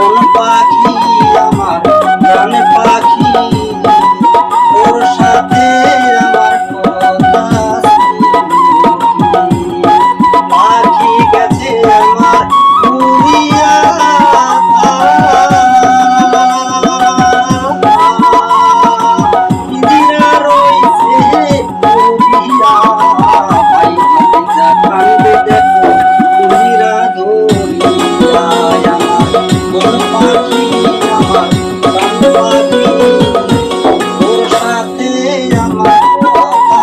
কোন পাখি আমার প্রাণ পাখি, ওর সাথে আমার কথা পাখি গেছে আমার উড়িয়া, দিনা রইছে উড়িয়া, কান্দে দেখো তুমিরা ধরিয়া, কোন পাখি আমার প্রাণ পাখি, ওর সাথে আমার কথা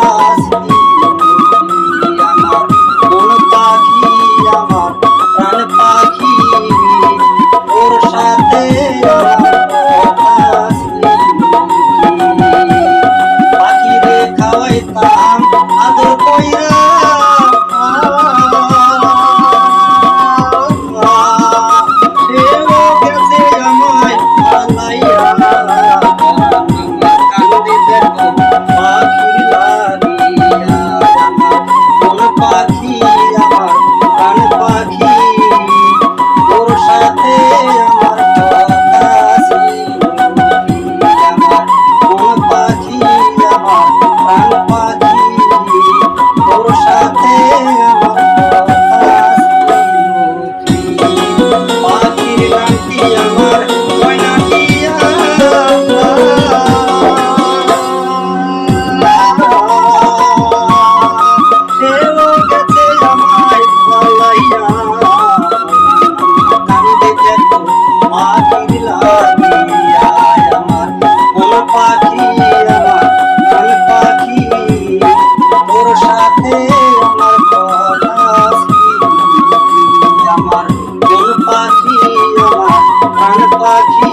আমার কোন পাখি আমার প্রাণ পাখি, ওর সাথে আমার কথা পাখি রে খাওয়াইতাম আদর কইরা, পাখি আমার প্রাণ পাখি, ওর সাথে আমার কথা আমার কোন পাখি আমার প্রাণ পাখি, ওর সাথে আমার কথা পাখির গানটি আমার ময়নাটিয়া, পাখি আমার প্রাণ পাখি, ওর সাথে আমার কথা আমার কোন পাখি আমার প্রাণ পাখি।